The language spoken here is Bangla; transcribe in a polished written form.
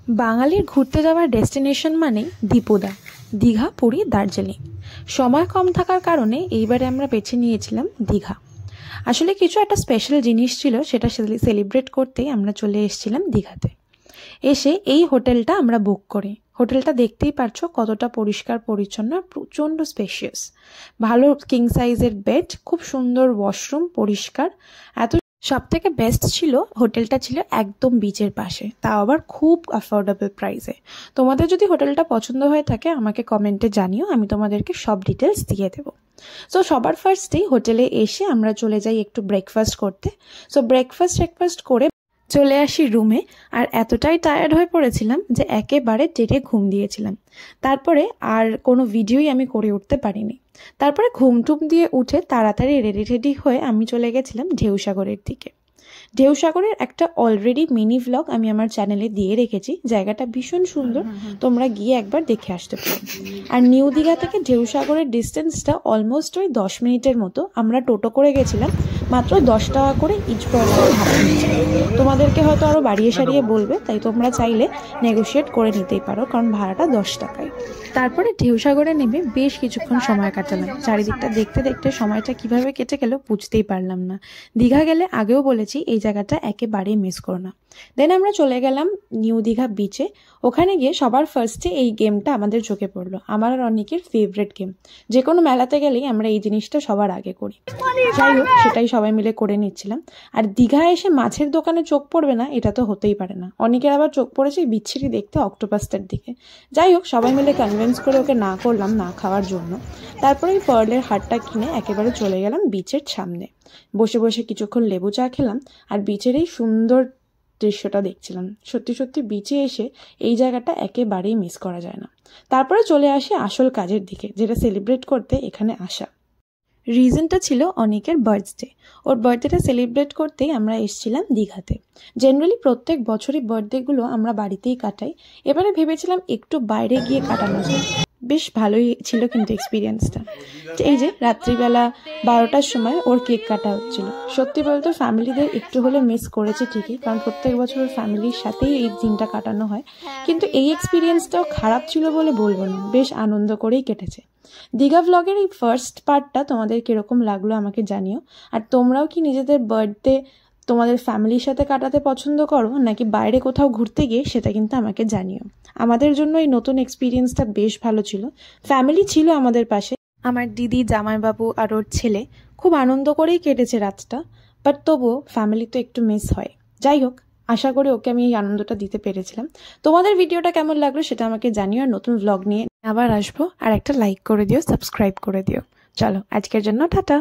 বাঙালির ঘুরতে যাওয়ার ডেস্টিনেশন মানেই দীপুদা, দীঘা, পুরী, দার্জিলিং। সময় কম থাকার কারণে এইবারে আমরা বেছে নিয়েছিলাম দীঘা। আসলে কিছু একটা স্পেশাল জিনিস ছিল, সেটা সেলিব্রেট করতেই আমরা চলে এসেছিলাম দীঘাতে। এসে এই হোটেলটা আমরা বুক করি। হোটেলটা দেখতেই পারছো কতটা পরিষ্কার পরিচ্ছন্ন, প্রচণ্ড স্পেশিয়াস, ভালো কিং সাইজের বেড, খুব সুন্দর ওয়াশরুম, পরিষ্কার। এত সবথেকে বেস্ট ছিল হোটেলটা ছিল একদম বিচের পাশে, তাও আবার খুব অ্যাফোর্ডেবল প্রাইসে। তোমাদের যদি হোটেলটা পছন্দ হয়ে থাকে আমাকে কমেন্টে জানিও, আমি তোমাদেরকে সব ডিটেলস দিয়ে দেবো। সো সবার ফার্স্টেই হোটেলে এসে আমরা চলে যাই একটু ব্রেকফাস্ট করতে। সো ব্রেকফাস্ট করে চলে আসি রুমে, আর এতটাই টায়ার্ড হয়ে পড়েছিলাম যে একেবারে টেটে ঘুম দিয়েছিলাম। তারপরে আর কোনো ভিডিওই আমি করে উঠতে পারিনি। তারপরে ঘুমটুম দিয়ে উঠে তাড়াতাড়ি রেডি হয়ে আমি চলে গেছিলাম ঢেউসাগরের দিকে। ঢেউসাগরের একটা অলরেডি মিনি ভ্লগ আমি আমার চ্যানেলে দিয়ে রেখেছি। জায়গাটা ভীষণ সুন্দর, তোমরা গিয়ে একবার দেখে আসতে পারো। আর নিউ দীঘা থেকে ঢেউসাগরের ডিস্টেন্সটা অলমোস্ট ওই 10 মিনিটের মতো। আমরা টোটো করে গেছিলাম, মাত্র 10 টাকা করে ইচ পারসন ভাড়া নিয়েছিল। তোমাদেরকে হয়তো আরও বাড়িয়ে সারিয়ে বলবে, তাই তোমরা চাইলে নেগোশিয়েট করে নিতেই পারো, কারণ ভাড়াটা 10 টাকায়। তারপরে ঢেউসাগরে নেমে বেশ কিছুক্ষণ সময় কাটালাম। চারিদিকটা দেখতে দেখতে সময়টা কিভাবে কেটে গেল বুঝতেই পারলাম না। দীঘা গেলে আগেও বলেছি এই জায়গাটা একেবারেই মিস করো না। দেন আমরা চলে গেলাম নিউ দীঘা বিচে। ওখানে গিয়ে সবার ফার্স্টে এই গেমটা আমাদের চোখে পড়লো, আমার আর অনেকের ফেভারিট গেম। যে কোনো মেলাতে গেলেই আমরা এই জিনিসটা সবার আগে করি। যাই হোক, সেটাই সবাই মিলে করে নিচ্ছিলাম। আর দীঘা এসে মাছের দোকানে চোখ পড়বে না এটা তো হতেই পারে না। অনেকের আবার চোখ পড়েছে বিচ্ছিরি দেখতে অক্টোপাসটার দিকে। যাই হোক, সবাই মিলে কনভিন্স করে ওকে না করলাম না খাওয়ার জন্য। তারপরে ওই পার্লের হাটটা কিনে একেবারে চলে গেলাম বিচের সামনে। বসে বসে কিছুক্ষণ লেবু চা খেলাম আর বিচের এই সুন্দর দৃশ্যটা দেখছিলাম। সত্যি সত্যি বিচে এসে এই জায়গাটা একেবারেই মিস করা যায় না। তারপরে চলে আসি আসল কাজের দিকে, যেটা সেলিব্রেট করতে এখানে আসা। রিজনটা ছিল অনেকের বার্থডে। ওর বার্থডেটা সেলিব্রেট করতেই আমরা এসেছিলাম দীঘাতে। জেনারেলি প্রত্যেক বছরই বার্থডেগুলো আমরা বাড়িতেই কাটাই। এবারে ভেবেছিলাম একটু বাইরে গিয়ে কাটানো যায়। বেশ ভালোই ছিল কিন্তু এক্সপিরিয়েন্সটা। এই যে রাত্রিবেলা 12টার সময় ওর কেক কাটা হচ্ছিল। সত্যি বলতে ফ্যামিলিদের একটু হলে মিস করেছে ঠিকই, কারণ প্রত্যেক বছর ওর ফ্যামিলির সাথেই এই দিনটা কাটানো হয়। কিন্তু এই এক্সপিরিয়েন্সটাও খারাপ ছিল বলে বলবো না, বেশ আনন্দ করেই কেটেছে। দীঘা ভ্লগের এই ফার্স্ট পার্টটা তোমাদের কিরকম লাগলো আমাকে জানিও। আর তোমরাও কি নিজেদের বার্থডে তোমাদের ফ্যামিলির সাথে কাটাতে পছন্দ করো, নাকি বাইরে কোথাও ঘুরতে গিয়ে, সেটা কিন্তু আমাকে জানিও। আমাদের জন্য এই নতুন এক্সপিরিয়েন্সটা বেশ ভালো ছিল। ফ্যামিলি ছিল আমাদের পাশে, আমার দিদি, জামাইবাবু আর ওর ছেলে। খুব আনন্দ করেই কেটেছে রাতটা। বাট তবুও ফ্যামিলি তো একটু মিস হয়। যাই হোক, আশা করি ওকে আমি এই আনন্দটা দিতে পেরেছিলাম। তোমাদের ভিডিওটা কেমন লাগলো সেটা আমাকে জানিও। আর নতুন ভ্লগ নিয়ে আবার আসবো। আর একটা লাইক করে দিও, সাবস্ক্রাইব করে দিও। চলো, আজকের জন্য টাটা।